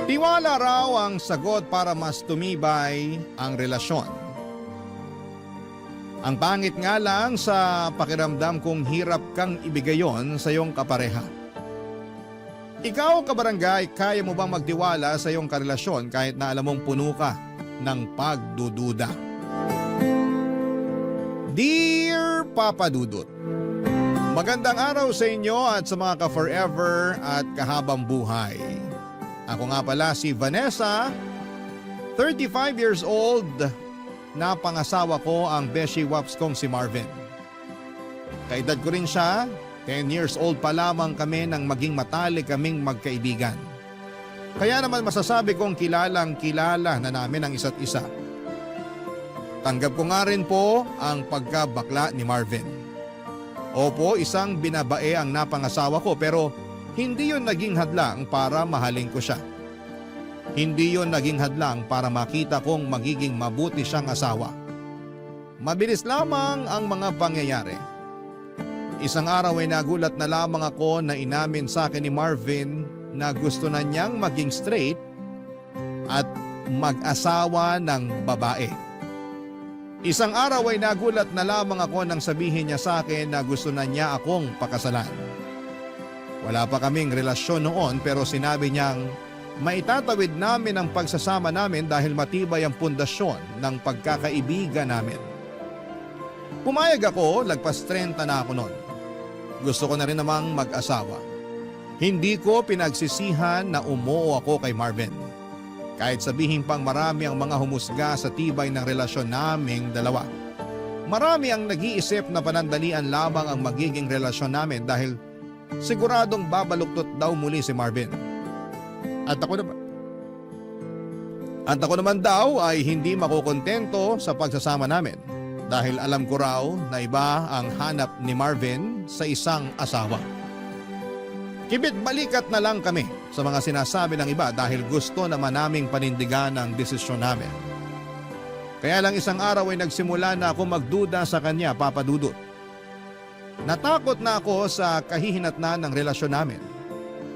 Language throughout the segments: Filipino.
Tiwala raw ang sagot para mas tumibay ang relasyon. Ang pangit nga lang sa pakiramdam kung hirap kang ibigay yon sa iyong kapareha. Ikaw, kabarangay, kaya mo bang magtiwala sa iyong karelasyon kahit na alam mong puno ka ng pagdududa? Dear Papa Dudut, magandang araw sa inyo at sa mga ka-forever at kahabang buhay. Ako nga pala si Vanessa, 35 years old, na pangasawa ko ang beshi waps kong si Marvin. Kaedad ko rin siya, 10 years old pa lamang kami nang maging matalik kaming magkaibigan. Kaya naman masasabi kong kilalang kilala na namin ang isa't isa. Tanggap ko nga rin po ang pagkabakla ni Marvin. Opo, isang binabae ang napangasawa ko pero hindi yon naging hadlang para mahalin ko siya. Hindi yon naging hadlang para makita kong magiging mabuti siyang asawa. Mabilis lamang ang mga pangyayari. Isang araw ay nagulat na lamang ako na inamin sa akin ni Marvin na gusto na niyang maging straight at mag-asawa ng babae. Isang araw ay nagulat na lamang ako nang sabihin niya sa akin na gusto na niya akong pakasalan. Wala pa kaming relasyon noon pero sinabi niyang maitatawid namin ang pagsasama namin dahil matibay ang pundasyon ng pagkakaibigan namin. Pumayag ako, lagpas 30 na ako noon. Gusto ko na rin namang mag-asawa. Hindi ko pinagsisihan na umuo ako kay Marvin. Kahit sabihin pang marami ang mga humusga sa tibay ng relasyon naming dalawa. Marami ang nag-iisip na panandalian lamang ang magiging relasyon namin dahil siguradong babaluktot daw muli si Marvin. At ako naman daw ay hindi makukontento sa pagsasama namin dahil alam ko raw na iba ang hanap ni Marvin sa isang asawa. Kibit balikat na lang kami sa mga sinasabi ng iba dahil gusto naman naming panindigan ang desisyon namin. Kaya lang isang araw ay nagsimula na ako magduda sa kanya, Papa Dudut. Natakot na ako sa kahihinatnan ng relasyon namin.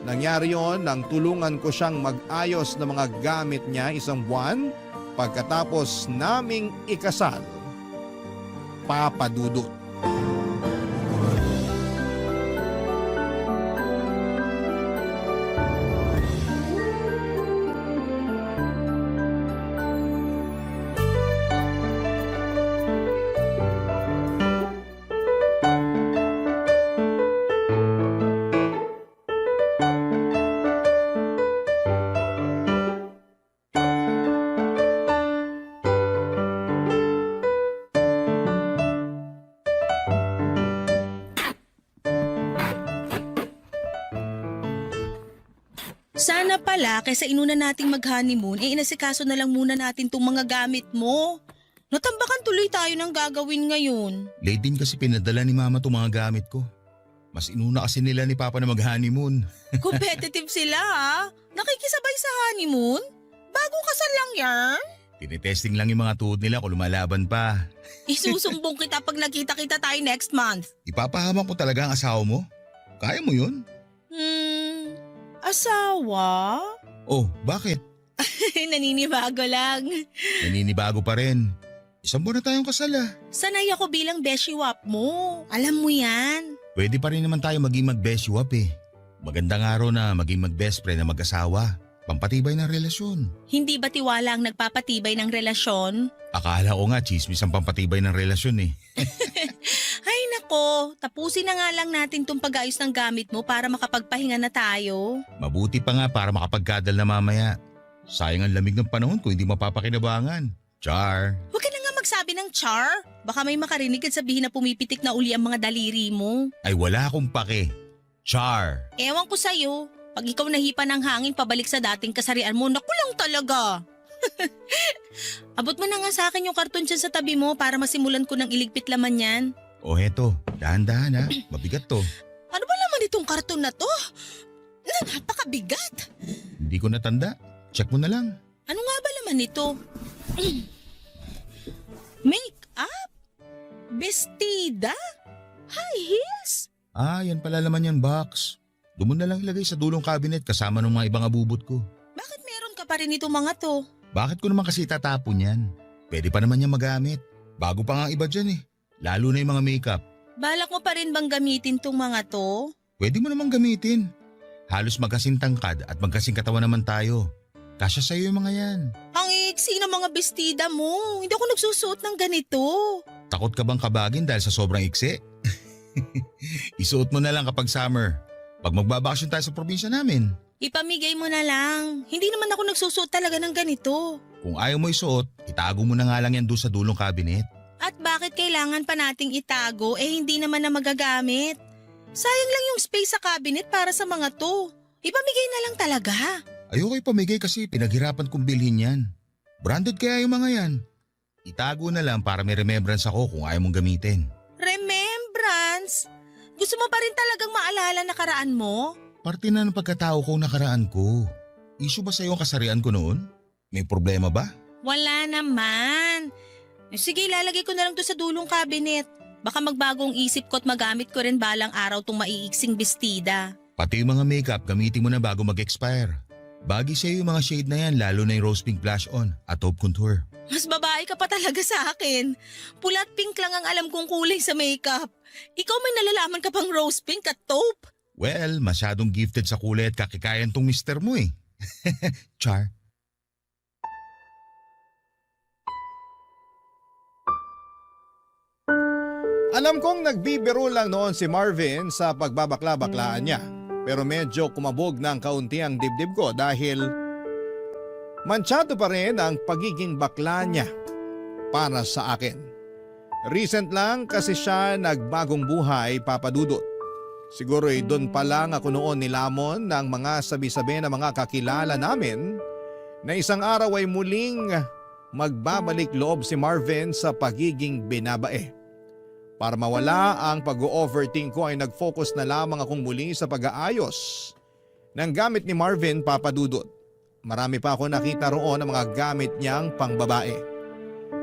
Nangyari yon nang tulungan ko siyang mag-ayos ng mga gamit niya isang buwan pagkatapos naming ikasal, Papa Dudut. Sana pala, kaysa inuna nating mag-honeymoon, inasikaso na lang muna natin tong mga gamit mo. Natambakan tuloy tayo ng gagawin ngayon. Late din kasi pinadala ni Mama itong mga gamit ko. Mas inuna kasi nila ni Papa na mag-honeymoon. Competitive sila ha? Nakikisabay sa honeymoon? Bagong kasal lang yan? Tinitesting lang yung mga tuhod nila kung lumalaban pa. Isusumbong kita pag nagkita-kita tayo next month. Ipapahamak ko talaga ang asawa mo? Kaya mo yun? Asawa? Oh, bakit? Naninibago lang. Naninibago pa rin. Isang buwan na tayong kasal ah. Sanay ako bilang beshi wap mo. Alam mo yan. Pwede pa rin naman tayo maging mag-beshiwap eh. Magandang araw na maging mag-best friend na mag-asawa. Pampatibay ng relasyon. Hindi ba tiwala ang nagpapatibay ng relasyon? Akala ko nga chismis ang pampatibay ng relasyon eh. Ay nako, tapusin na nga lang natin tong pag-ayos ng gamit mo para makapagpahinga na tayo. Mabuti pa nga para makapagkadal na mamaya. Sayang ang lamig ng panahon kung hindi mapapakinabangan. Char! Huwag ka na nga magsabi ng char. Baka may makarinig at sabihin na pumipitik na uli ang mga daliri mo. Ay wala akong pake. Char! Ewan ko sa'yo. Pag ikaw nahipa ng hangin pabalik sa dating kasarian mo, naku lang talaga. Abot mo na nga sa akin yung karton dyan sa tabi mo para masimulan ko ng iligpit laman yan. O heto, dahan-dahan ha. Mabigat to. Ano ba laman itong karton na to? Napakabigat. Hindi ko natanda. Check mo na lang. Ano nga ba laman ito? Make-up? Bestida? High heels? Ah, yan pala laman yan box. Doon mo na lang ilagay sa dulong cabinet kasama ng mga ibang abubot ko. Bakit meron pa rin itong mga to. Bakit ko naman kasi tatapon yan? Pwede pa naman niya magamit. Bago pa nga ang iba dyan eh. Lalo na yung mga makeup. Balak mo pa rin bang gamitin tong mga to? Pwede mo naman gamitin. Halos magkasing tangkad at magkasing katawan naman tayo. Kasya sa'yo yung mga yan. Ang iksi ng mga bestida mo. Hindi ako nagsusuot ng ganito. Takot ka bang kabagin dahil sa sobrang iksi? Isuot mo na lang kapag summer. Pag magbabakasyon tayo sa probinsya namin. Ipamigay mo na lang. Hindi naman ako nagsusuot talaga ng ganito. Kung ayaw mo isuot, itago mo na nga lang yan doon sa dulong cabinet. At bakit kailangan pa nating itago hindi naman na magagamit? Sayang lang yung space sa cabinet para sa mga to. Ipamigay na lang talaga. Ayoko ipamigay kasi pinaghirapan kong bilhin yan. Branded kaya yung mga yan. Itago na lang para may remembrance ako kung ayaw mong gamitin. Remembrance? Gusto mo pa rin talagang maalala nakaraan mo? Parte na ng pagkatao ko nakaraan ko. Issue ba sa'yo ang kasarian ko noon? May problema ba? Wala naman. Sige, lalagay ko na lang to sa dulong cabinet. Baka magbagong isip ko at magamit ko rin balang araw tong maiiksing bestida. Pati yung mga makeup gamitin mo na bago mag-expire. Bagay sa'yo yung mga shade na yan lalo na yung rose pink blush on at taupe contour. Mas babae ka pa talaga sa akin. Pula at pink lang ang alam kong kulay sa makeup. Ikaw may nalalaman ka pang rose pink at taupe. Well, masyadong gifted sa kulay at kakikayan tong mister mo eh. Char. Alam kong nagbibiro lang noon si Marvin sa pagbabakla-baklaan niya. Pero medyo kumabog ng kaunti ang dibdib ko dahil mansyado pa rin ang pagiging bakla niya para sa akin. Recent lang kasi siya nagbagong buhay, Papa Dudut. Siguro'y doon pa lang ako noon nilamon ng mga sabi-sabi na mga kakilala namin na isang araw ay muling magbabalik loob si Marvin sa pagiging binabae. Para mawala ang pag-overthink ko ay nag-focus na lamang akong muli sa pag-aayos ng gamit ni Marvin, Papa Dudut. Marami pa ako nakita roon ng mga gamit niyang pangbabae.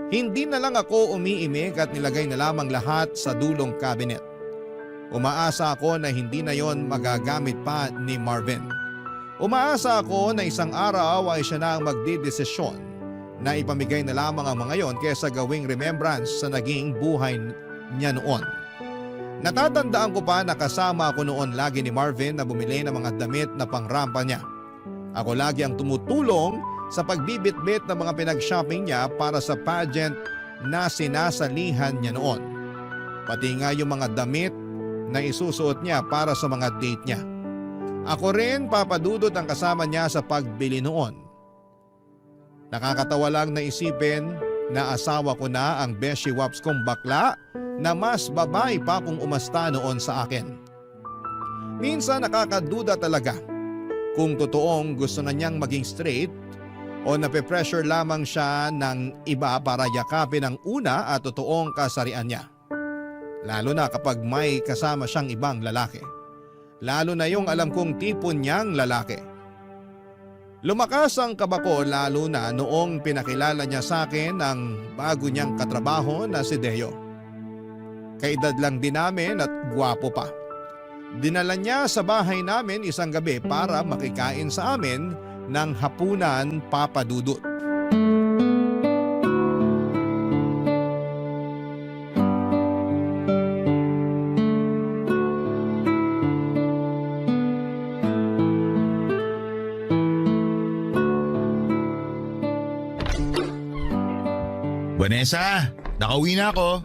Hindi na lang ako umiimik at nilagay na lamang lahat sa dulong cabinet. Umaasa ako na hindi na yon magagamit pa ni Marvin. Umaasa ako na isang araw ay siya na ang magdidesisyon na ipamigay na lamang ang mga yon kaysa gawing remembrance sa naging buhay niya noon. Natatandaan ko pa na kasama ako noon lagi ni Marvin na bumili ng mga damit na pangrampa niya. Ako lagi ang tumutulong sa pagbibitbit ng mga pinag-shopping niya para sa pageant na sinasalihan niya noon. Pati nga yung mga damit na isusuot niya para sa mga date niya. Ako rin, Papa Dudut, ang kasama niya sa pagbili noon. Nakakatawa lang na isipin na asawa ko na ang beshi waps kong bakla na mas babae pa kung umasta noon sa akin. Minsan nakakaduda talaga kung totoong gusto na niyang maging straight o nape-pressure lamang siya ng iba para yakapin ang una at totoong kasarian niya. Lalo na kapag may kasama siyang ibang lalaki. Lalo na yung alam kong tipo niyang lalaki. Lumakas ang kaba ko lalo na noong pinakilala niya sa akin ang bago niyang katrabaho na si Deo. Kaedad lang din namin at gwapo pa. Dinala niya sa bahay namin isang gabi para makikain sa amin ng hapunan, Papa Dudut. Vanessa, nakauwi na ako.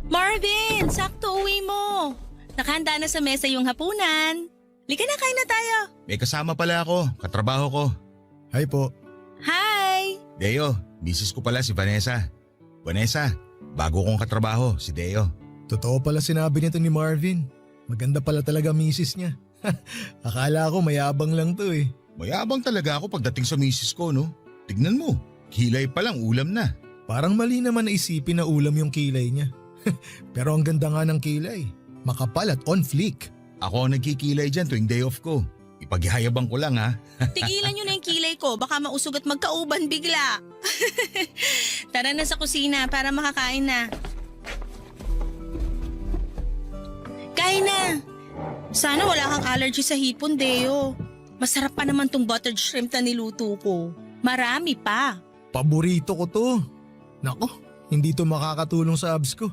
Marvin, sakto uwi mo. Nakahanda na sa mesa yung hapunan. Lika na, kain na tayo. May kasama pala ako, katrabaho ko. Hi po. Hi! Deo, misis ko pala si Vanessa. Vanessa, bago kong katrabaho, si Deo. Totoo pala sinabi nito ni Marvin. Maganda pala talaga misis niya. Akala ko mayabang lang to eh. Mayabang talaga ako pagdating sa misis ko, no? Tignan mo, kilay pa lang ulam na. Parang mali naman na isipin na ulam yung kilay niya. Pero ang ganda nga ng kilay. Makapal at on fleek. Ako ang nagkikilay dyan tuwing day off ko. Ipaghihayabang ko lang ha. Tigilan nyo na yung kilay ko, baka mausog at magkauban bigla. Tara na sa kusina para makakain na. Kain na. Sana wala kang allergy sa hipon, Deo. Masarap pa naman tong buttered shrimp na niluto ko. Marami pa. Paborito ko to. Nako, hindi to makakatulong sa abs ko.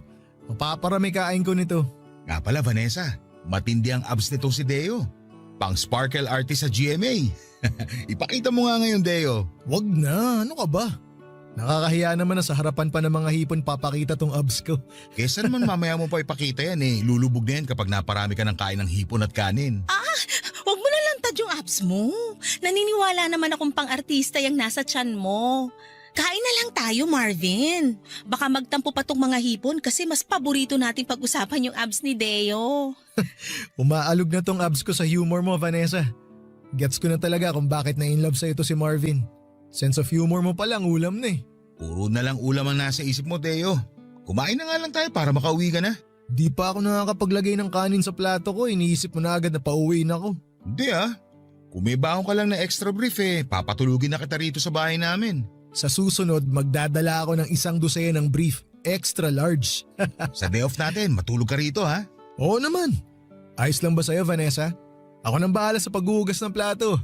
Mapaparami kain ko nito. Nga pala Vanessa, matindi ang abs nitong si Deo. Pang sparkle artist sa GMA. Ipakita mo nga ngayon Deo. Wag na, ano ka ba? Nakakahiya naman na sa harapan pa ng mga hipon papakita tong abs ko. Kesa naman mamaya mo pa ipakita yan lulubog na yan kapag naparami ka ng kain ng hipon at kanin. Huwag mo na lantad yung abs mo. Naniniwala naman akong pang-artista yung nasa tiyan mo. Kain na lang tayo, Marvin. Baka magtampo pa tong mga hipon kasi mas paborito natin pag-usapan yung abs ni Deo. Umaalog na tong abs ko sa humor mo, Vanessa. Gets ko na talaga kung bakit na-inlove sa ito si Marvin. Sense of humor mo palang ulam na eh. Puro na lang ulam ang nasa isip mo Deo. Kumain na nga lang tayo para makauwi ka na. Di pa ako nakakapaglagay ng kanin sa plato ko, iniisip mo na agad na pauwiin ako. Hindi Kung may baon ka lang na extra brief papatulugin na kita rito sa bahay namin. Sa susunod, magdadala ako ng 1 dosenang brief, extra large. Sa day off natin, matulog ka rito ha. Oo naman. Ayos lang ba sa'yo, Vanessa? Ako nang bahala sa paghuhugas ng plato.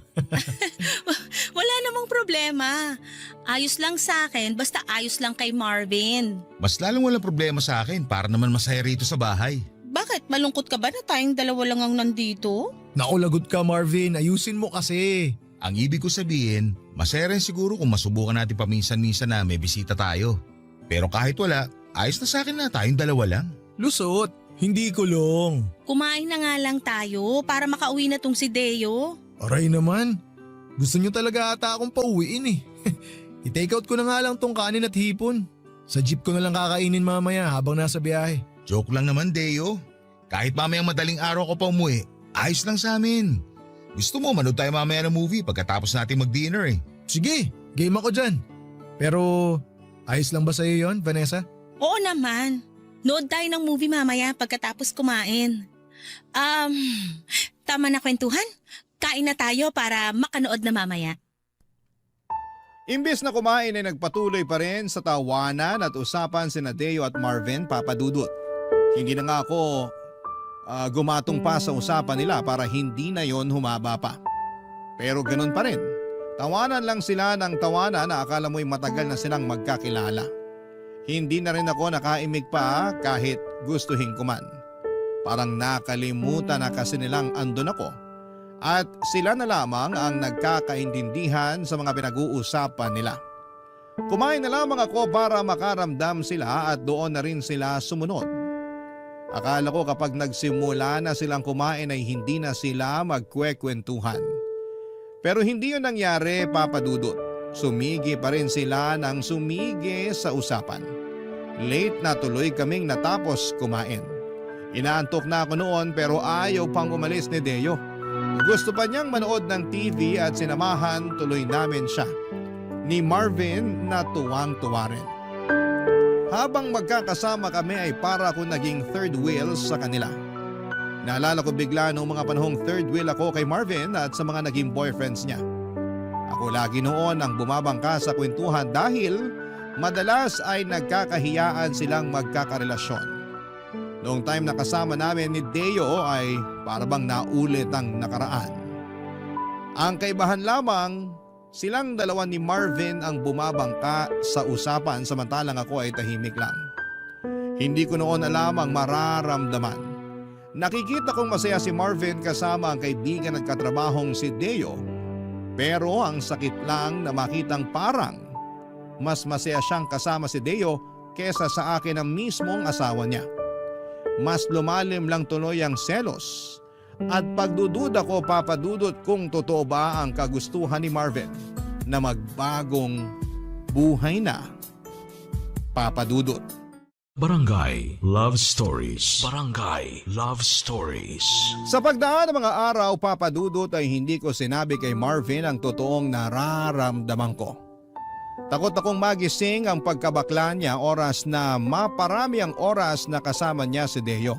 Wala namang problema. Ayos lang sa akin, basta ayos lang kay Marvin. Mas lalong walang problema sa akin para naman masaya rito sa bahay. Bakit? Malungkot ka ba na tayong dalawa lang ang nandito? Naku, lagot ka Marvin, ayusin mo kasi. Ang ibig ko sabihin, masaya rin siguro kung masubukan natin paminsan-minsan na may bisita tayo. Pero kahit wala, ayos na sa akin na tayong dalawa lang. Lusot, hindi kulong. Kumain na nga lang tayo para makauwi na tong si Deo. Aray naman, gusto nyo talaga ata akong pauwiin eh. I-take out ko na nga lang tong kanin at hipon. Sa jeep ko na lang kakainin mamaya habang nasa biyahe. Joke lang naman Deo. Kahit mamayang madaling araw ko pa umuwi, ayos lang sa amin. Gusto mo manood tayo mamaya ng movie pagkatapos natin mag-dinner Sige, game ako dyan. Pero ayos lang ba sa'yo yon, Vanessa? Oo naman. Nood tayo ng movie mamaya pagkatapos kumain. Tama na kwentuhan. Kain na tayo para makanood na mamaya. Imbes na kumain ay nagpatuloy pa rin sa tawanan at usapan sina Deo at Marvin Papadudut. Hindi na nga ako gumatong pa sa usapan nila para hindi na yon humaba pa. Pero ganun pa rin. Tawanan lang sila ng tawanan na akala mo'y matagal na silang magkakilala. Hindi na rin ako nakaimik pa kahit gustuhin ko man. Parang nakalimutan na kasi nilang andun ako. At sila na lamang ang nagkakaintindihan sa mga pinag-uusapan nila. Kumain na lamang ako para makaramdam sila at doon na rin sila sumunod. Akala ko kapag nagsimula na silang kumain ay hindi na sila magkwekwentuhan. Pero hindi yun nangyari, Papa Dudut. Sumigi pa rin sila ng sumigi sa usapan. Late na tuloy kaming natapos kumain. Inaantok na ako noon pero ayaw pang umalis ni Deo. Gusto pa niyang manood ng TV at sinamahan tuloy namin siya. Ni Marvin na tuwang-tuwa rin. Habang magkakasama kami ay para ako naging third wheel sa kanila. Naalala ko bigla noong mga panahong third wheel ako kay Marvin at sa mga naging boyfriends niya. Ako lagi noon ang bumabangka sa kwentuhan dahil madalas ay nagkakahiyaan silang magkakarelasyon. Noong time na kasama namin ni Deo ay parabang naulit ang nakaraan. Ang kaibahan lamang, silang dalawa ni Marvin ang bumabangka sa usapan samantalang ako ay tahimik lang. Hindi ko noon alam ang mararamdaman. Nakikita kong masaya si Marvin kasama ang kaibigan at katrabahong si Deo. Pero ang sakit lang na makitang parang mas masaya siyang kasama si Deo kesa sa akin ang mismong asawa niya. Mas lumalim lang tuloy ang selos. At pagdududa ko, Papa Dudut, kung totoo ba ang kagustuhan ni Marvin na magbagong buhay na. Papa Dudut. Barangay Love Stories. Barangay Love Stories. Sa pagdaan ng mga araw, Papa Dudut, ay hindi ko sinabi kay Marvin ang totoong nararamdaman ko. Takot akong magising ang pagkabakla niya oras na maparami ang oras na kasama niya si Deo.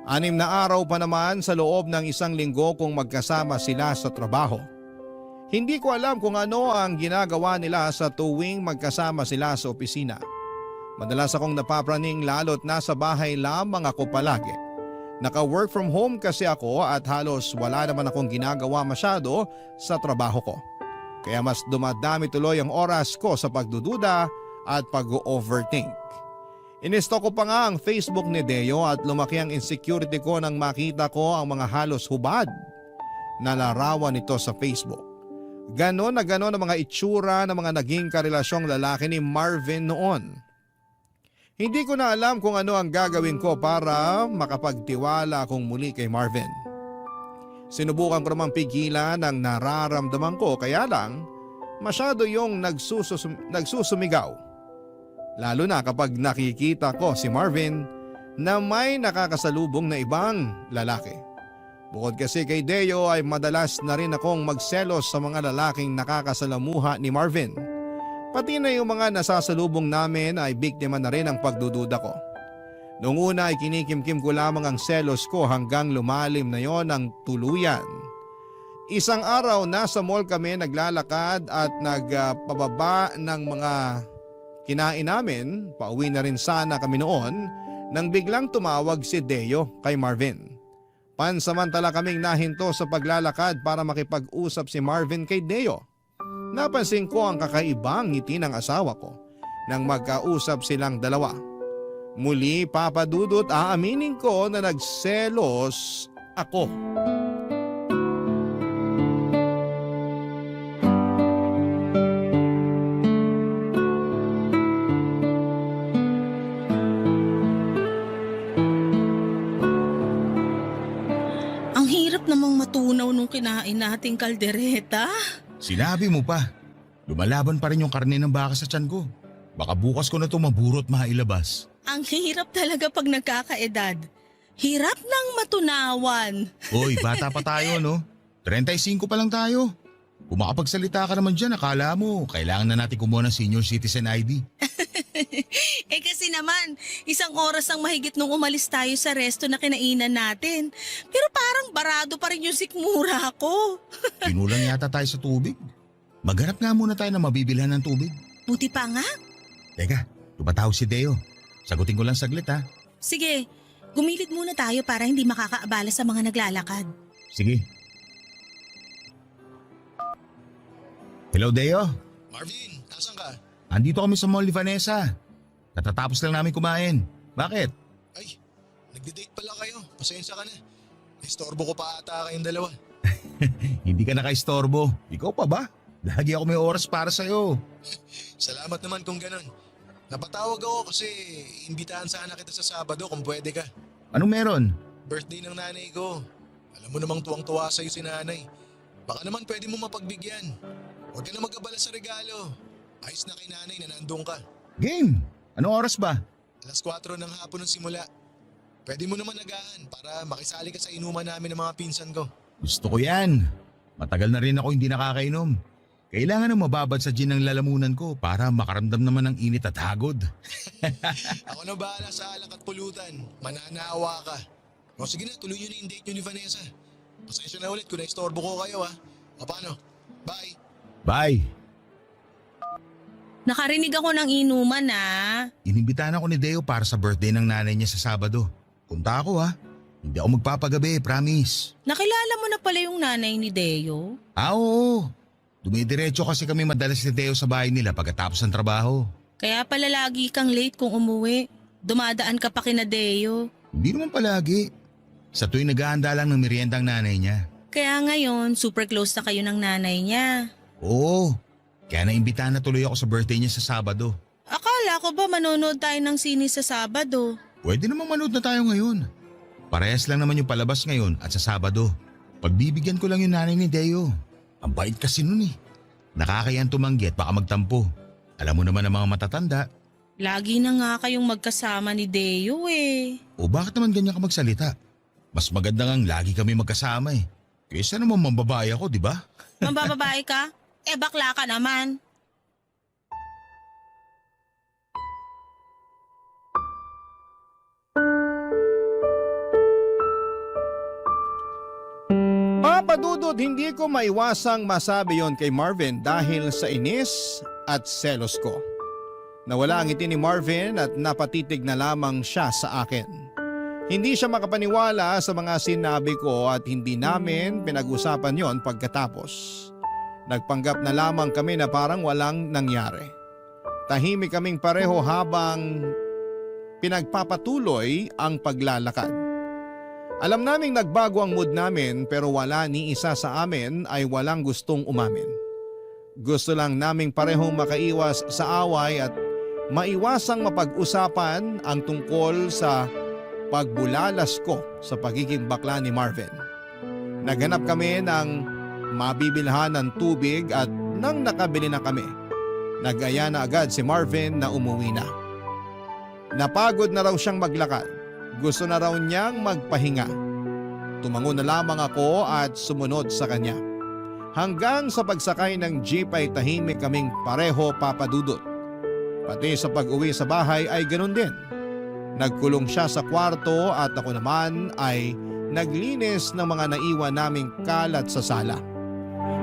6 na araw pa naman sa loob ng 1 linggo kung magkasama sila sa trabaho. Hindi ko alam kung ano ang ginagawa nila sa tuwing magkasama sila sa opisina. Madalas akong napapraning lalo't nasa bahay lamang ako palagi. Naka-work from home kasi ako at halos wala naman akong ginagawa masyado sa trabaho ko. Kaya mas dumadami tuloy ang oras ko sa pagdududa at pag-overthink. Inisto ko pa nga ang Facebook ni Deo at lumaki ang insecurity ko nang makita ko ang mga halos hubad na larawan nito sa Facebook. Ganon na ganon ang mga itsura ng mga naging karelasyong lalaki ni Marvin noon. Hindi ko na alam kung ano ang gagawin ko para makapagtiwala akong muli kay Marvin. Sinubukan ko namang pigilan ang nararamdaman ko kaya lang masyado yung nagsusumigaw. Lalo na kapag nakikita ko si Marvin na may nakakasalubong na ibang lalaki. Bukod kasi kay Deo ay madalas na rin akong magselos sa mga lalaking nakakasalamuha ni Marvin. Pati na yung mga nasasalubong namin ay biktima na rin ang pagdududa ko. Noong una ay kinikimkim ko lamang ang selos ko hanggang lumalim na yon ang tuluyan. Isang araw nasa mall kami naglalakad at nagpababa ng mga kinain namin, pauwi na rin sana kami noon nang biglang tumawag si Deo kay Marvin. Pansamantala kaming nahinto sa paglalakad para makipag-usap si Marvin kay Deo. Napansin ko ang kakaibang ngiti ng asawa ko nang magkausap silang dalawa. Muli Papa Dudut, aaminin ko na nagselos ako. Ang hirap namang matunaw nung kinain nating kaldereta. Sinabi mo pa. Lumalaban pa rin yung karne ng baka sa tiyan ko. Baka bukas ko na ito maburot mailabas. Ang hirap talaga pag nagkakaedad. Hirap nang matunawan. Hoy, bata pa tayo no? 35 pa lang tayo. Kung makapagsalita ka naman dyan, akala mo kailangan na natin kumuha ng senior citizen ID. Kasi naman, isang oras ang mahigit nung umalis tayo sa resto na kinainan natin. Pero parang barado pa rin yung sikmura ko. Kinulang yata tayo sa tubig. Maghanap nga muna tayo na mabibilhan ng tubig. Buti pa nga. Teka, tumatawag si Deo. Sagutin ko lang saglit ha. Sige, gumilid muna tayo para hindi makakaabala sa mga naglalakad. Sige. Hello Deo. Marvin, nasan ka? Andito kami sa mall ni Vanessa. Katatapos lang namin kumain. Bakit? Ay, nagde-date pala kayo. Pasensya ka na. Istorbo ko pa ata kayong dalawa. Hindi ka nakaistorbo. Ikaw pa ba? Lagi ako may oras para sa'yo. Salamat naman kung ganun. Napatawag ako kasi imbitahan sana kita sa Sabado kung pwede ka. Anong meron? Birthday ng nanay ko. Alam mo namang tuwang-tuwa sa'yo si nanay. Baka naman pwede mo mapagbigyan. Huwag ka na mag-abala sa regalo. Ayos na kay nanay na nandun ka. Game! Anong oras ba? Alas 4 ng hapon ng simula. Pwede mo naman nagaan para makisali ka sa inuman namin ng mga pinsan ko. Gusto ko yan. Matagal na rin ako hindi nakakainom. Kailangan na mababad sa gin ng lalamunan ko para makaramdam naman ng init at hagod. Ako na bahala sa alak at pulutan. Mananawa ka. O sige na, tuloy nyo na yung date nyo ni Vanessa. Pasensya na ulit kung naistorbo ko kayo ha. O paano? Bye! Bye! Nakarinig ako ng inuman Inimbitahan ako ni Deo para sa birthday ng nanay niya sa Sabado. Punta ako ha. Hindi ako magpapagabi, promise. Nakilala mo na pala yung nanay ni Deo? Oo. Dumidiretso kasi kami madalas ni Deo sa bahay nila pagkatapos ng trabaho. Kaya pala lagi kang late kung umuwi. Dumadaan ka pa kina Deo. Hindi naman palagi. Sa tuwing naghahanda lang ng merienda ang nanay niya. Kaya ngayon, super close na kayo ng nanay niya. Oo. Kaya naimbitahan na tuloy ako sa birthday niya sa Sabado. Akala ko ba manonood tayo ng sine sa Sabado? Pwede namang manood na tayo ngayon. Parehas lang naman yung palabas ngayon at sa Sabado. Pagbibigyan ko lang yung nanay ni Deo. Ang bait kasi nun eh. Nakakayang tumanggi at baka magtampo. Alam mo naman ang mga matatanda. Lagi na nga kayong magkasama ni Deo eh. O bakit naman ganyan ka magsalita? Mas maganda ngang lagi kami magkasama eh. Kaysa naman mambabae ako, di ba? Mambababae ka? Bakla ka naman. Papa Dudut, hindi ko maiwasang masabi yon kay Marvin dahil sa inis at selos ko. Nawala ang ngiti ni Marvin at napatitig na lamang siya sa akin. Hindi siya makapaniwala sa mga sinabi ko at hindi namin pinag-usapan yon pagkatapos. Nagpanggap na lamang kami na parang walang nangyari. Tahimik kaming pareho habang pinagpapatuloy ang paglalakad. Alam naming nagbago ang mood namin pero wala ni isa sa amin ay walang gustong umamin. Gusto lang naming parehong makaiwas sa away at maiwasang mapag-usapan ang tungkol sa pagbulalas ko sa pagiging bakla ni Marvin. Naghanap kami ng mabibilhan ng tubig at nang nakabili na kami, nag-aya na agad si Marvin na umuwi na. Napagod na raw siyang maglakad. Gusto na raw niyang magpahinga. Tumango na lamang ako at sumunod sa kanya. Hanggang sa pagsakay ng jeep ay tahimik kaming pareho, Papa Dudut. Pati sa pag-uwi sa bahay ay ganun din. Nagkulong siya sa kwarto at ako naman ay naglinis ng mga naiwan naming kalat sa sala.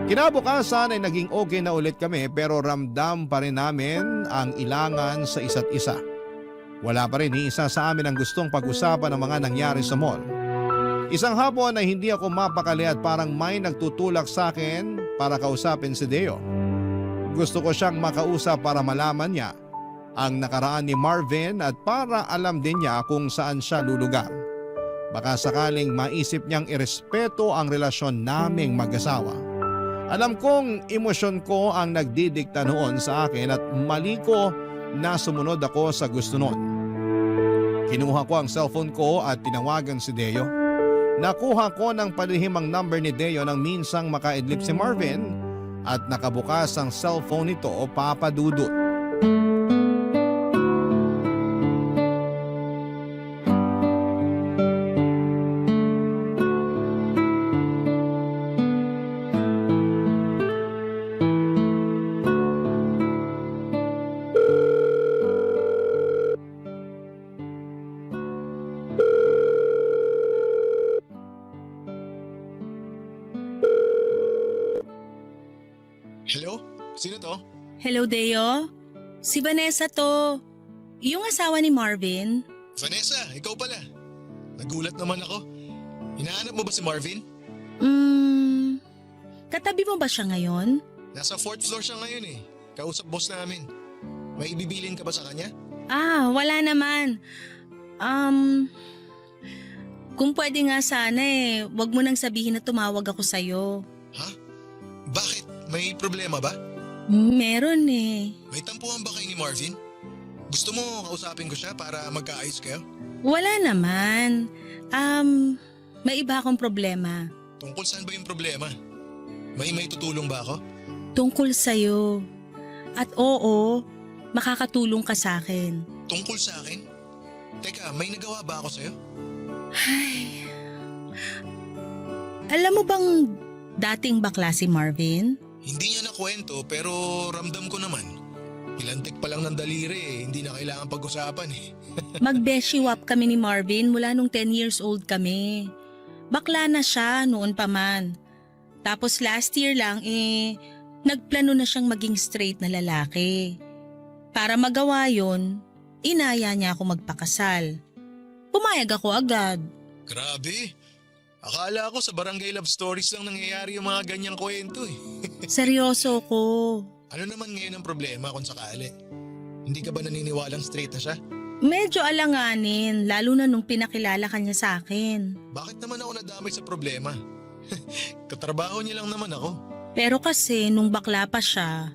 Kinabukasan ay naging okay na ulit kami pero ramdam pa rin namin ang ilangan sa isa't isa. Wala pa rin ni isa sa amin ang gustong pag-usapan ng mga nangyari sa mall. Isang hapon ay hindi ako mapakali at parang may nagtutulak sa akin para kausapin si Deo. Gusto ko siyang makausap para malaman niya ang nakaraan ni Marvin at para alam din niya kung saan siya lulugar. Baka sakaling maisip niyang irespeto ang relasyon naming mag-asawa. Alam kong emosyon ko ang nagdidikta noon sa akin at mali ko na sumunod ako sa gusto noon. Kinuha ko ang cellphone ko at tinawagan si Deo. Nakuha ko ng palihim ang number ni Deo nang minsang makaidlip si Marvin at nakabukas ang cellphone nito, Papa Dudut. Hello? Sino to? Hello, Deo. Si Vanessa to. Yung asawa ni Marvin. Vanessa, ikaw pala. Nagulat naman ako. Hinahanap mo ba si Marvin? Katabi mo ba siya ngayon? Nasa 4th floor siya ngayon eh. Kausap boss namin. May ibibilin ka ba sa kanya? Wala naman. Kung pwede nga sana wag mo nang sabihin na tumawag ako sa'yo. Ha? Bakit? May problema ba? Meron May tampuhan ba kayo ni Marvin? Gusto mo kausapin ko siya para magkaayos kayo? Wala naman. May iba akong problema. Tungkol saan ba yung problema? May tutulong ba ako? Tungkol sa'yo. At oo, makakatulong ka sa akin. Tungkol sa akin? Teka, may nagawa ba ako sa'yo? Ay. Alam mo bang dating bakla si Marvin? Hindi niya nakwento pero ramdam ko naman. Ilantik pa lang ng daliri hindi na kailangan pag-usapan Mag-beshiwap kami ni Marvin mula nung 10 years old kami. Bakla na siya noon pa man. Tapos last year lang nagplano na siyang maging straight na lalaki. Para magawa yon, inaya niya ako magpakasal. Pumayag ako agad. Grabe! Akala ko sa Barangay Love Stories lang nangyayari yung mga ganyang kwento Seryoso ko. Ano naman ngayon ang problema kung sakali? Hindi ka ba naniniwalang straight na siya? Medyo alanganin, lalo na nung pinakilala ka niya sa akin. Bakit naman ako nadamay sa problema? Katrabaho niya lang naman ako. Pero kasi nung bakla pa siya,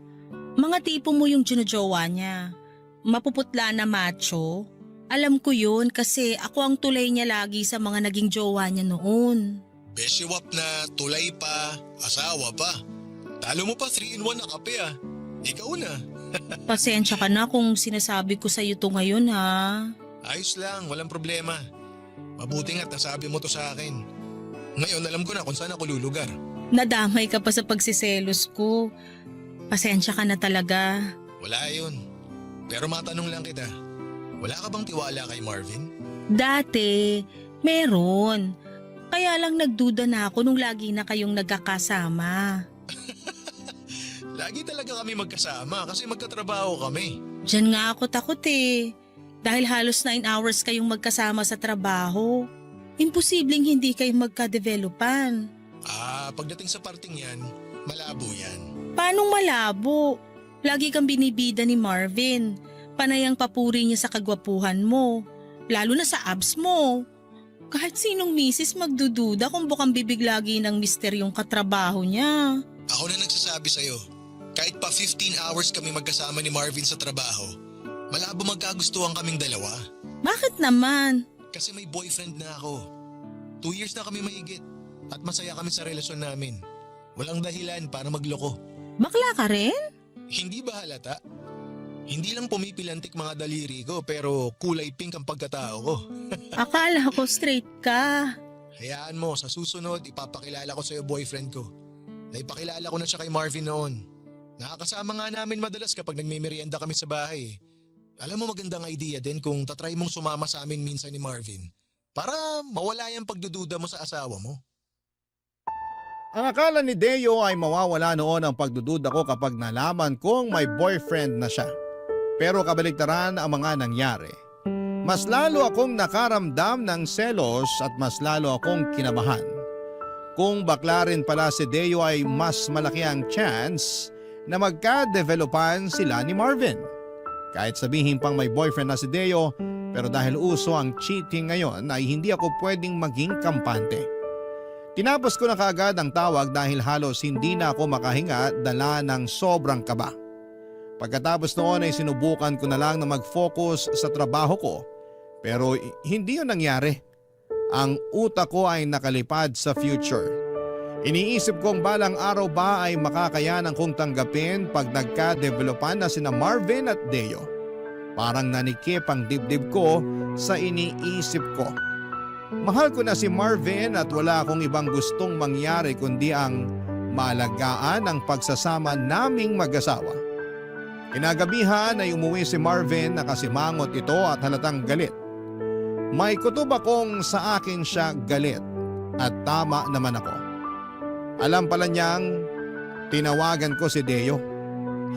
mga tipo mo yung ginujowa niya. Mapuputla na macho. Alam ko yun kasi ako ang tulay niya lagi sa mga naging jowa niya noon. Beshiwap na, tulay pa, asawa pa. Talo mo pa 3-in-1 na kape Ikaw na. Pasensya ka na kung sinasabi ko sa'yo to ngayon ha. Ayos lang, walang problema. Mabuti nga't nasabi mo to sa akin. Ngayon alam ko na kung saan ako lulugar. Nadamay ka pa sa pagsiselos ko. Pasensya ka na talaga. Wala yun. Pero matanong lang kita. Wala ka bang tiwala kay Marvin? Dati, meron. Kaya lang nagduda na ako nung lagi na kayong nagkakasama. Lagi talaga kami magkasama kasi magkatrabaho kami. Diyan nga ako takot Dahil halos 9 hours kayong magkasama sa trabaho. Imposibleng hindi kayo magka-developan. Pagdating sa parting yan, malabo yan. Paanong malabo? Lagi kang binibida ni Marvin. Panay ang papuri niya sa kagwapuhan mo. Lalo na sa abs mo. Kahit sinong misis magdududa kung bukang bibig lagi ng mister yung katrabaho niya. Ako na nagsasabi sa'yo, kahit pa 15 hours kami magkasama ni Marvin sa trabaho, malabo magkagustuhan kaming dalawa. Bakit naman? Kasi may boyfriend na ako. 2 years na kami mahigit at masaya kami sa relasyon namin. Walang dahilan para magloko. Bakla ka rin? Hindi ba halata? Hindi lang pumipilantik mga daliri ko pero kulay pink ang pagkatao ko. Akala ko straight ka. Hayaan mo, sa susunod ipapakilala ko sa'yo boyfriend ko. Naipakilala ko na siya kay Marvin noon. Nakakasama nga namin madalas kapag nagmimerienda kami sa bahay. Alam mo magandang idea din kung tatry mong sumama sa amin minsan ni Marvin para mawala yung pagdududa mo sa asawa mo. Ang akala ni Deo ay mawawala noon ang pagdududa ko kapag nalaman kong may boyfriend na siya. Pero kabaligtaran ang mga nangyari. Mas lalo akong nakaramdam ng selos at mas lalo akong kinabahan. Kung bakla rin pala si Deo ay mas malaki ang chance na magka-developan sila ni Marvin. Kahit sabihin pang may boyfriend na si Deo, pero dahil uso ang cheating ngayon ay hindi ako pwedeng maging kampante. Tinapos ko na kaagad ang tawag dahil halos hindi na ako makahinga dala ng sobrang kaba. Pagkatapos noon ay sinubukan ko na lang na mag-focus sa trabaho ko pero hindi yun nangyari. Ang utak ko ay nakalipad sa future. Iniisip kong balang araw ba ay makakayanan kong tanggapin pag nagka-developan na sina Marvin at Deo. Parang nanikip ang dibdib ko sa iniisip ko. Mahal ko na si Marvin at wala akong ibang gustong mangyari kundi ang maalagaan ang pagsasama naming mag-asawa. Kinagabihan ay umuwi si Marvin na kasimangot ito at halatang galit. May kutob akong sa akin siya galit at tama naman ako. Alam pala niyang tinawagan ko si Deo.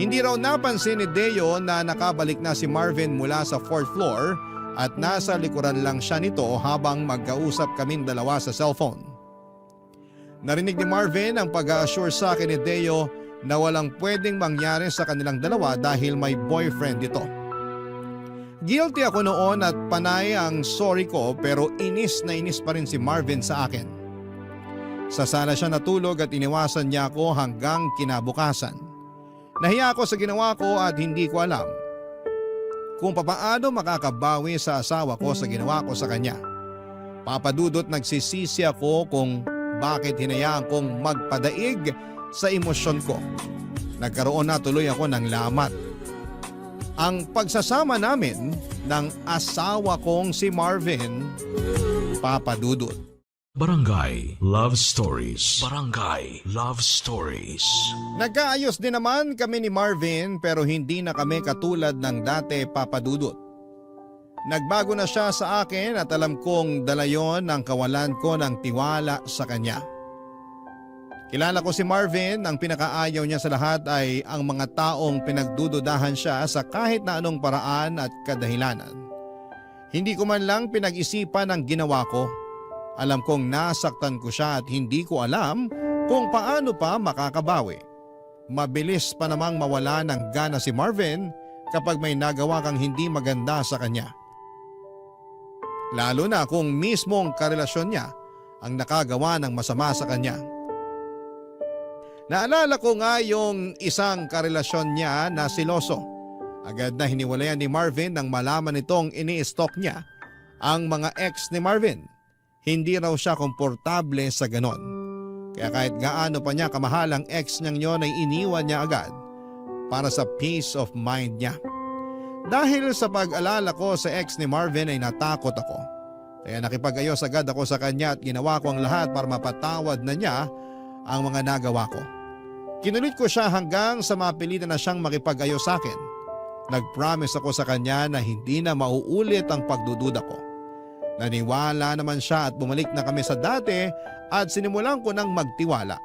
Hindi raw napansin ni Deo na nakabalik na si Marvin mula sa 4th floor at nasa likuran lang siya nito habang magkausap kaming dalawa sa cellphone. Narinig ni Marvin ang pag-a-assure sa akin ni Deo na walang pwedeng mangyari sa kanilang dalawa dahil may boyfriend ito. Guilty ako noon at panay ang sorry ko pero inis na inis pa rin si Marvin sa akin. Sa sala siya natulog at iniwasan niya ako hanggang kinabukasan. Nahiya ako sa ginawa ko at hindi ko alam kung papaano makakabawi sa asawa ko sa ginawa ko sa kanya. Papadudot nagsisisi ako kung bakit hinayaan kong magpadaig sa emosyon ko. Nagkaroon na tuloy ako ng lamat. Ang pagsasama namin ng asawa kong si Marvin, papadudot. Barangay Love Stories. Barangay Love Stories. Nagkaayos din naman kami ni Marvin pero hindi na kami katulad ng dati, papadudot. Nagbago na siya sa akin at alam kong dala yon ang kawalan ko ng tiwala sa kanya. Kilala ko si Marvin, ang pinakaayaw niya sa lahat ay ang mga taong pinagdududahan siya sa kahit na anong paraan at kadahilanan. Hindi ko man lang pinag-isipan ang ginawa ko. Alam kong nasaktan ko siya at hindi ko alam kung paano pa makakabawi. Mabilis pa namang mawala ng gana si Marvin kapag may nagawa kang hindi maganda sa kanya. Lalo na kung mismong karelasyon niya ang nakagawa ng masama sa kanya. Naalala ko nga yung isang karelasyon niya na siloso. Agad na hiniwalayan ni Marvin nang malaman nitong ini-stalk niya ang mga ex ni Marvin. Hindi raw siya komportable sa ganon. Kaya kahit gaano pa niya kamahal ang ex niyang yon ay iniwan niya agad para sa peace of mind niya. Dahil sa pag-alala ko sa ex ni Marvin ay natakot ako. Kaya nakipag-ayos agad ako sa kanya at ginawa ko ang lahat para mapatawad na niya ang mga nagawa ko. Kinulit ko siya hanggang sa mapilitan na siyang makipag-ayos sa akin. Nag-promise ako sa kanya na hindi na mauulit ang pagdududa ko. Naniwala naman siya at bumalik na kami sa dati at sinimulan ko nang magtiwala.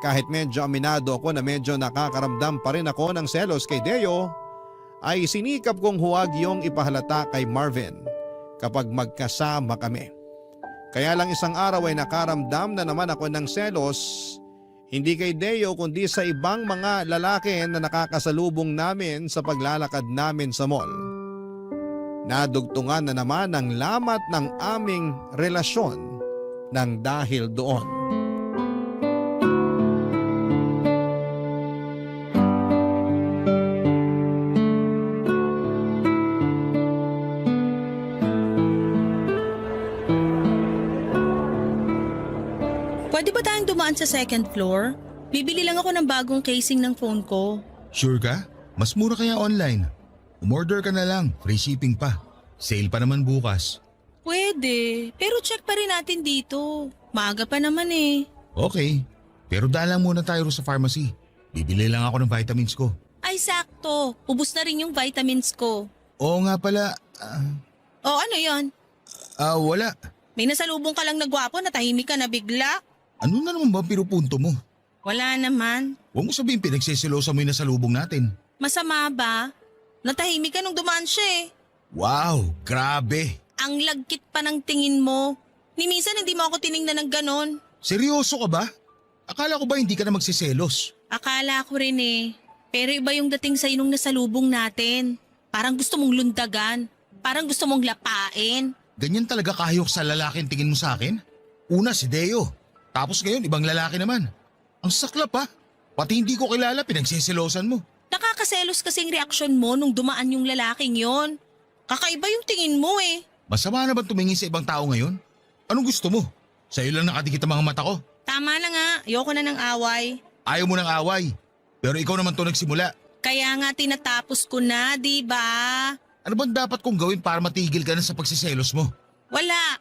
Kahit medyo aminado ako na medyo nakakaramdam pa rin ako ng selos kay Deo, ay sinikap kong huwag yung ipahalata kay Marvin kapag magkasama kami. Kaya lang isang araw ay nakaramdam na naman ako ng selos, hindi kay Deo kundi sa ibang mga lalaki na nakakasalubong namin sa paglalakad namin sa mall. Nadugtungan na naman ang lamat ng aming relasyon ng dahil doon. Pwede ba tayong dumaan sa second floor? Bibili lang ako ng bagong casing ng phone ko. Sure ka? Mas mura kaya online. Umorder ka na lang, free shipping pa. Sale pa naman bukas. Pwede, pero check pa rin natin dito. Maaga pa naman eh. Okay, pero dalang muna tayo sa pharmacy. Bibili lang ako ng vitamins ko. Ay sakto, ubus na rin yung vitamins ko. Oo nga pala, O ano yon? wala. May nasalubong ka lang na gwapo na tahimik ka na bigla? Ano na naman ba ang pinupunto mo? Wala naman. Huwag mo sabihin pinagsisilosa mo yung nasalubong natin. Masama ba? Natahimik ka nung dumaan siya eh. Wow, grabe. Ang lagkit pa ng tingin mo. Ni minsan hindi mo ako tiningnan ng ganon. Seryoso ka ba? Akala ko ba hindi ka na magsiselos? Akala ko rin eh. Pero iba yung dating sa'yo nung nasalubong natin. Parang gusto mong lundagan. Parang gusto mong lapain. Ganyan talaga kahayok sa lalaki ang tingin mo sa akin? Una si Deo. Tapos ngayon ibang lalaki naman. Ang saklap ha. Pati hindi ko kilala pinagsisilosan mo. Nakakaselos kasing reaksyon mo nung dumaan yung lalaking yon. Kakaiba yung tingin mo eh. Masama na ba tumingin sa ibang tao ngayon? Anong gusto mo? Sa'yo lang nakadikit ang mga mata ko. Tama na nga, ayoko na ng away. Ayaw mo ng away. Pero ikaw naman to nagsimula. Kaya nga tinatapos ko na, di ba? Ano bang dapat kong gawin para matigil ka na sa pagsiselos mo? Wala.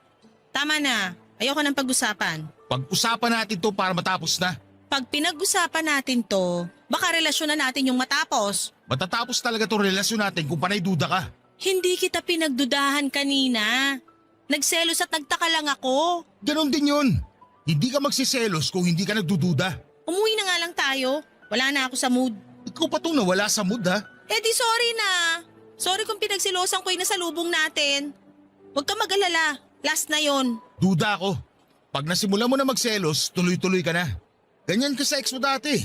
Tama na. Ayoko ng pag-usapan. Pag-usapan natin to para matapos na. Pag pinag-usapan natin to, baka relasyon na natin yung matapos. Matatapos talaga tong relasyon natin kung panay duda ka. Hindi kita pinagdudahan kanina. Nagselos at nagtaka lang ako. Ganon din yun. Hindi ka magsiselos kung hindi ka nagdududa. Umuwi na nga lang tayo. Wala na ako sa mood. Ikaw pa tong nawala sa mood ha. Eh di sorry na. Sorry kung pinagsilosan ko yung nasalubong natin. Huwag ka mag-alala. Last na yon. Duda ako. Pag nasimula mo na magselos, tuloy-tuloy ka na. Ganyan ka sa ex mo dati.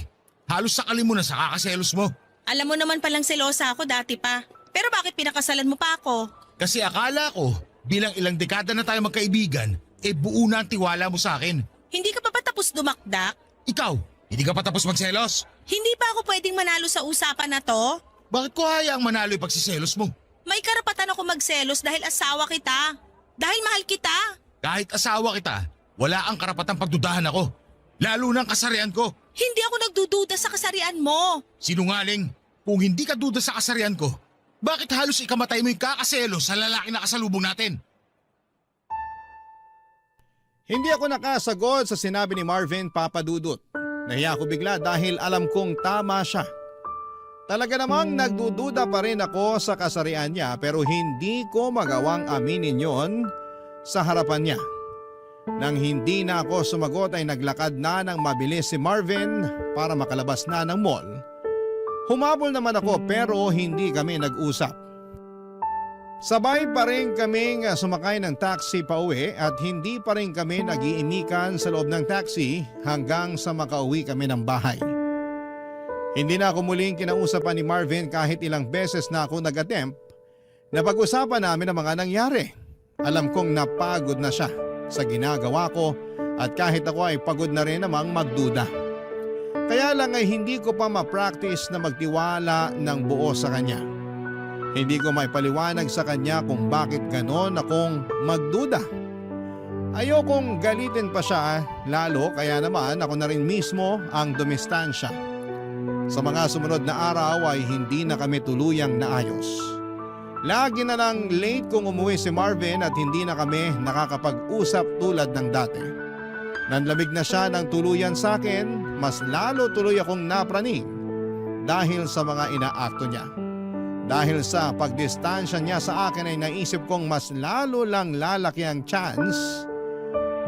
Halos sakali mo na sa kakaselos mo. Alam mo naman palang selosa ako dati pa. Pero bakit pinakasalan mo pa ako? Kasi akala ko, bilang ilang dekada na tayo magkaibigan, buo na ang tiwala mo sa akin. Hindi ka pa tapos dumakdak? Ikaw, hindi ka pa tapos magselos? Hindi pa ako pwedeng manalo sa usapan na to? Bakit ko hayaang manalo yung pagsiselos mo? May karapatan ako magselos dahil asawa kita. Dahil mahal kita. Kahit asawa kita, wala ang karapatang pagdudahan ako. Lalo ng kasarian ko. Hindi ako nagdududa sa kasarian mo. Sinungaling, kung hindi ka duda sa kasarian ko, bakit halos ikamatay mo yung kakaselos sa lalaki na kasalubong natin? Hindi ako nakasagot sa sinabi ni Marvin Papadudut. Nahiya ako bigla dahil alam kong tama siya. Talaga namang nagdududa pa rin ako sa kasarian niya pero hindi ko magawang aminin yon sa harapan niya. Nang hindi na ako sumagot ay naglakad na ng mabilis si Marvin para makalabas na ng mall. Humabol naman ako pero hindi kami nag-usap. Sabay pa rin kaming sumakay ng taxi pa uwi at hindi pa rin kami nag-iinikan sa loob ng taxi hanggang sa makauwi kami ng bahay. Hindi na ako muling kinausapan ni Marvin kahit ilang beses na ako nag-attempt na pag-usapan namin ang mga nangyari. Alam kong napagod na siya sa ginagawa ko at kahit ako ay pagod na rin namang magduda. Kaya lang ay hindi ko pa ma-practice na magtiwala ng buo sa kanya. Hindi ko maipaliwanag sa kanya kung bakit ganon akong magduda. Ayokong galitin pa siya lalo kaya naman ako na rin mismo ang dumistansya. Sa mga sumunod na araw ay hindi na kami tuluyang naayos. Lagi na lang late kung umuwi si Marvin at hindi na kami nakakapag-usap tulad ng dati. Nanlamig na siya ng tuluyan sa akin, mas lalo tuloy akong napraning dahil sa mga inaakto niya. Dahil sa pagdistansya niya sa akin ay naisip kong mas lalo lang lalaki ang chance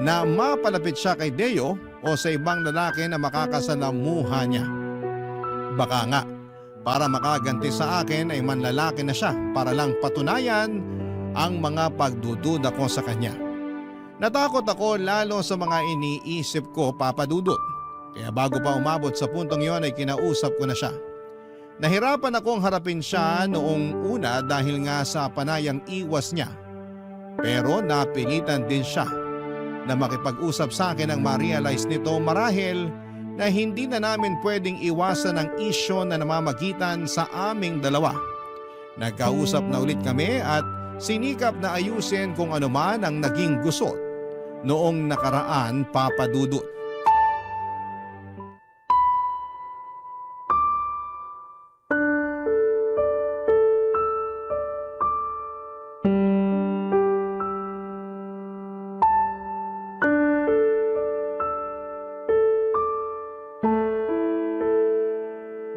na mapalapit siya kay Deo o sa ibang lalaki na makakasalamuha niya. Baka nga, Para makaganti sa akin ay manlalaki na siya para lang patunayan ang mga pagdududa ko sa kanya. Natakot ako lalo sa mga iniisip ko, Papa Dudut. Kaya bago pa umabot sa puntong yon ay kinausap ko na siya. Nahirapan akong harapin siya noong una dahil nga sa panayang iwas niya. Pero napilitan din siya na makipag-usap sa akin nang ma-realize nito marahil na hindi na namin pwedeng iwasan ang isyo na namamagitan sa aming dalawa. Nagkausap na ulit kami at sinikap na ayusin kung ano man ang naging gusot noong nakaraan, Papa Dudut.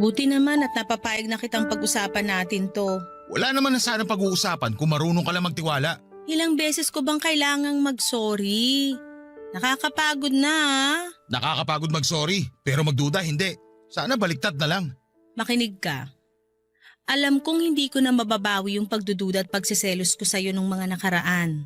Buti naman at napapayag na kitang pag-usapan natin to. Wala naman na sana pag-uusapan kung marunong ka lang magtiwala. Ilang beses ko bang kailangang mag-sorry? Nakakapagod na ah. Nakakapagod mag-sorry, pero magduda hindi. Sana baliktad na lang. Makinig ka. Alam kong hindi ko na mababawi yung pagdududa at pagsiselos ko sa'yo nung mga nakaraan.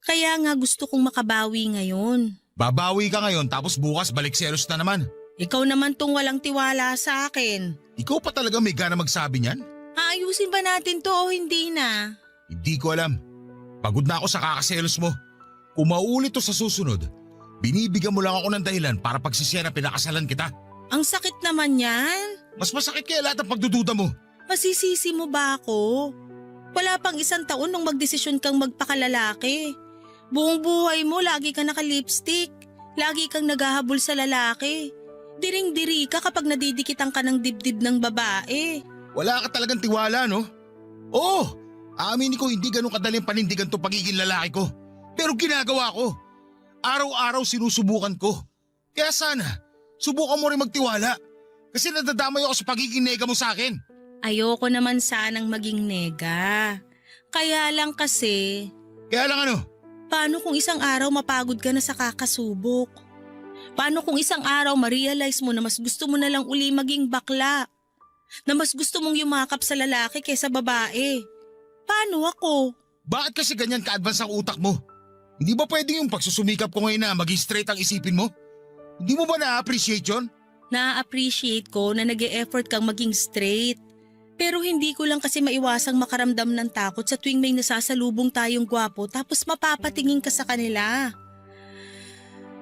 Kaya nga gusto kong makabawi ngayon. Babawi ka ngayon tapos bukas balik selos na naman. Ikaw naman tong walang tiwala sa akin. Ikaw pa talaga may gana magsabi niyan? Aayusin ba natin to o hindi na? Hindi ko alam. Pagod na ako sa kakaselos mo. Kung mauulit to sa susunod, binibigyan mo lang ako ng dahilan para pagsisya na pinakasalan kita. Ang sakit naman yan. Mas masakit kaya lahat ng pagdududa mo. Masisisi mo ba ako? Wala pang 1 taon nung magdesisyon kang magpakalalaki. Buong buhay mo lagi ka naka-lipstick. Lagi kang naghahabol sa lalaki. Diring-diri ka kapag nadidikitan ka ng dibdib ng babae. Wala ka talagang tiwala, no? Oo, aaminin ko hindi ganun kadaling panindigan to pagiging lalaki ko. Pero ginagawa ko. Araw-araw sinusubukan ko. Kaya sana, subukan mo rin magtiwala. Kasi nadadamay ako sa pagiging nega mo sa akin. Ayoko naman sanang maging nega. Kaya lang kasi, Kaya lang ano? paano kung isang araw mapagod ka na sa kakasubok? Paano kung isang araw ma-realize mo na mas gusto mo na lang uli maging bakla? Na mas gusto mong yumakap sa lalaki kaysa babae? Paano ako? Bakit kasi ganyan ka-advance ang utak mo? Hindi ba pwedeng yung pagsusumikap ko ngayon na maging straight ang isipin mo? Hindi mo ba na-appreciate yun? Na-appreciate ko na nag-e-effort kang maging straight. Pero hindi ko lang kasi maiwasang makaramdam ng takot sa tuwing may nasasalubong tayong gwapo tapos mapapatingin ka sa kanila.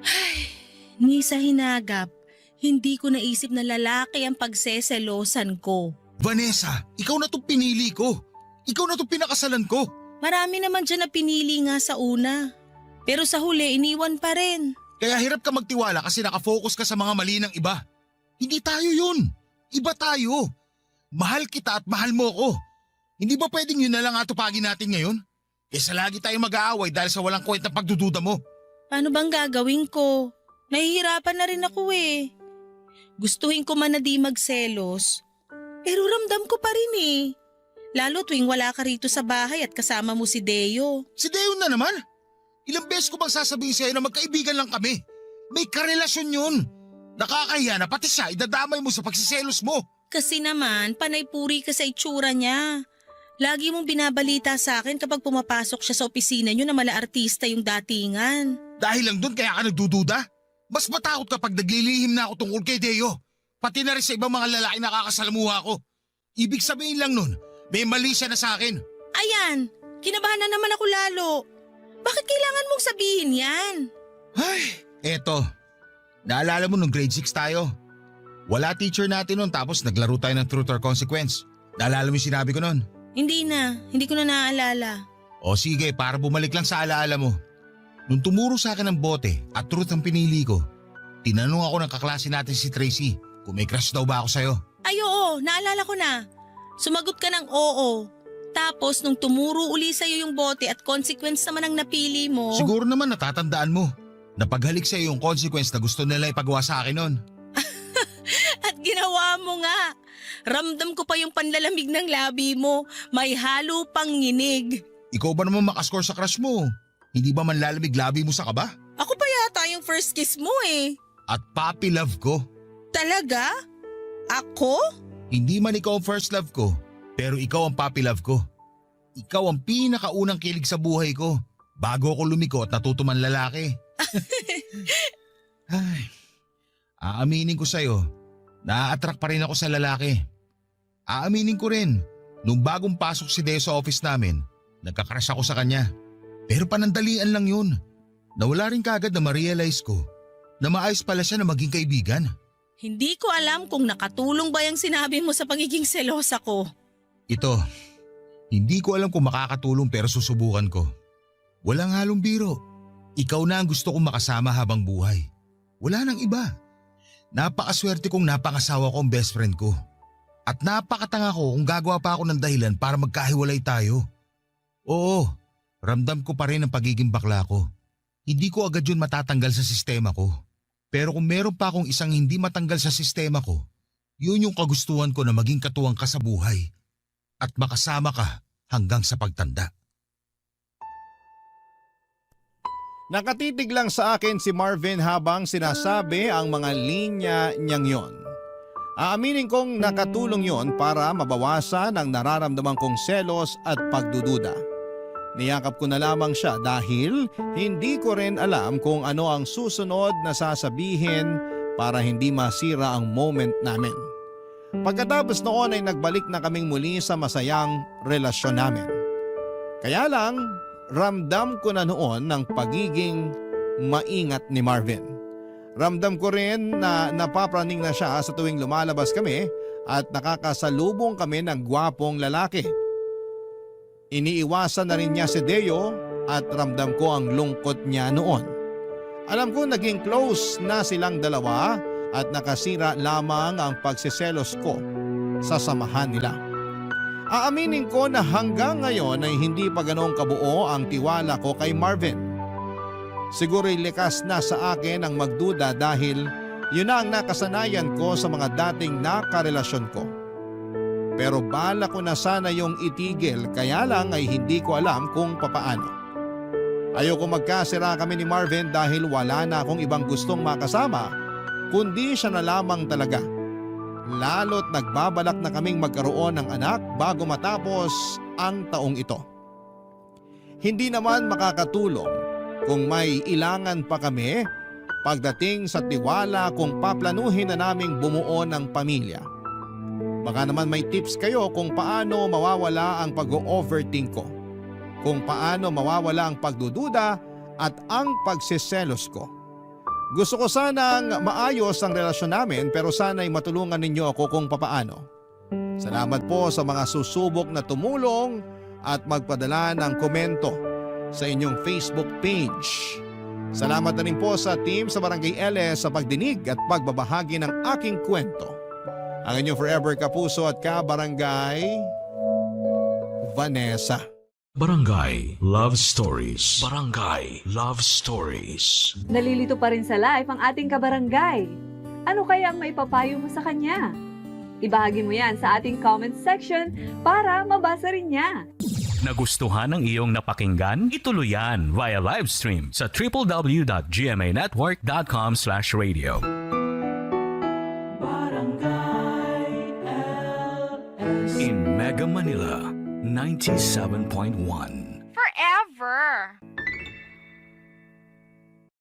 Ay, ni sa hinagap, hindi ko naisip na lalaki ang pagseselosan ko. Vanessa, ikaw na itong pinili ko. Ikaw na itong pinakasalan ko. Marami naman dyan na pinili nga sa una. Pero sa huli, iniwan pa rin. Kaya hirap ka magtiwala kasi nakafocus ka sa mga mali ng iba. Hindi tayo yun. Iba tayo. Mahal kita at mahal mo ko. Hindi ba pwedeng yun na lang atupagin natin ngayon? Kesa lagi tayo mag-aaway dahil sa walang kwentang pagdududa mo. Paano bang gagawin ko? Nahihirapan na rin ako eh. Gustuhin ko man na di magselos. Pero ramdam ko pa rin eh. Lalo tuwing wala ka rito sa bahay at kasama mo si Deo. Si Deo na naman? Ilang beses ko bang sasabihin sa'yo na magkaibigan lang kami? May karelasyon yun. Nakakahiya na pati siya idadamay mo sa pagsiselos mo. Kasi naman, panay-puri ka sa itsura niya. Lagi mong binabalita sa akin kapag pumapasok siya sa opisina niyo na mala artista yung datingan. Dahil lang doon kaya ka nagdududa? Mas matakot kapag naglilihim na ako tungkol kay Deo. Pati na rin sa ibang mga lalaki nakakasalamuha ko. Ibig sabihin lang nun, may mali siya na sa akin. Ayan, kinabahan na naman ako lalo. Bakit kailangan mong sabihin yan? Ay, eto. Naalala mo nung grade 6 tayo? Wala teacher natin nun tapos naglaro tayo ng truth or consequence. Naalala mo yung sinabi ko nun? Hindi ko na naaalala. O sige, para bumalik lang sa alaala mo. Nung tumuro sa akin ng bote at truth ang pinili ko, tinanong ako ng kaklase natin si Tracy kung may crush daw ba ako sa'yo. Ay oo, naalala ko na. Sumagot ka ng oo. Tapos nung tumuro uli sa'yo yung bote at consequence naman ang napili mo. Siguro naman natatandaan mo. Napaghalik sa'yo yung consequence na gusto nila ipagawa sa akin nun. At ginawa mo nga. Ramdam ko pa yung panlalamig ng labi mo. May halo pang nginig. Ikaw ba naman makascore sa crush mo? Hindi ba manlalamig labi mo sa kaba? Ako pa yata yung first kiss mo eh. At puppy love ko. Talaga? Ako? Hindi man ikaw ang first love ko, pero ikaw ang puppy love ko. Ikaw ang pinakaunang kilig sa buhay ko bago ako lumiko at natuto man lalaki. Ay, aaminin ko sa'yo, na-attract pa rin ako sa lalaki. Aaminin ko rin, nung bagong pasok si Deo sa office namin, nagkakrush ako sa kanya. Pero panandalian lang yun. Nawala rin kagad na ma-realize ko na maayos pala siya na maging kaibigan. Hindi ko alam kung nakatulong ba yung sinabi mo sa pagiging selosa ko. Ito, hindi ko alam kung makakatulong pero susubukan ko. Walang halong biro. Ikaw na ang gusto kong makasama habang buhay. Wala nang iba. Napakaswerte kong napangasawa ko ang best friend ko. At napakatanga ko kung gagawa pa ako ng dahilan para magkahiwalay tayo. Oo, ramdam ko pa rin ang pagiging bakla ko. Hindi ko agad yun matatanggal sa sistema ko. Pero kung meron pa akong isang hindi matanggal sa sistema ko, yun yung kagustuhan ko na maging katuwang ka sa buhay at makasama ka hanggang sa pagtanda. Nakatitig lang sa akin si Marvin habang sinasabi ang mga linya niyang yon. Aaminin kong nakatulong yon para mabawasan ang nararamdaman kong selos at pagdududa. Niyakap ko na lamang siya dahil hindi ko rin alam kung ano ang susunod na sasabihin para hindi masira ang moment namin. Pagkatapos noon ay nagbalik na kaming muli sa masayang relasyon namin. Kaya lang, ramdam ko na noon ng pagiging maingat ni Marvin. Ramdam ko rin na napapraning na siya sa tuwing lumalabas kami at nakakasalubong kami ng gwapong lalaki. Iniiwasan na rin niya si Deo at ramdam ko ang lungkot niya noon. Alam ko naging close na silang dalawa at nakasira lamang ang pagsiselos ko sa samahan nila. Aaminin ko na hanggang ngayon ay hindi pa ganoong kabuo ang tiwala ko kay Marvin. Siguro'y likas na sa akin ang magduda dahil yun na ang nakasanayan ko sa mga dating nakarelasyon ko. Pero bala ko na sana yung itigil kaya lang ay hindi ko alam kung papaano. Ayoko magkasira kami ni Marvin dahil wala na akong ibang gustong makasama kundi siya na lamang talaga. Lalo't nagbabalak na kaming magkaroon ng anak bago matapos ang taong ito. Hindi naman makakatulong kung may ilangan pa kami pagdating sa tiwala kung paplanuhin na naming bumuo ng pamilya. Baka naman may tips kayo kung paano mawawala ang pag-overthink ko. Kung paano mawawala ang pagdududa at ang pagsiselos ko. Gusto ko sanang maayos ang relasyon namin pero sana'y matulungan ninyo ako kung papaano. Salamat po sa mga susubok na tumulong at magpadala ng komento sa inyong Facebook page. Salamat na rin po sa team sa Barangay LS sa pagdinig at pagbabahagi ng aking kwento. Ang inyong forever kapuso at kabarangay, Vanessa. Barangay Love Stories. Barangay Love Stories. Nalilito pa rin sa live ang ating kabarangay. Ano kaya ang maipapayo mo sa kanya? Ibahagi mo yan sa ating comment section para mabasa rin niya. Nagustuhan ng iyong napakinggan? Ituloy yan via live stream sa www.gmanetwork.com/radio. In Mega Manila, 97.1.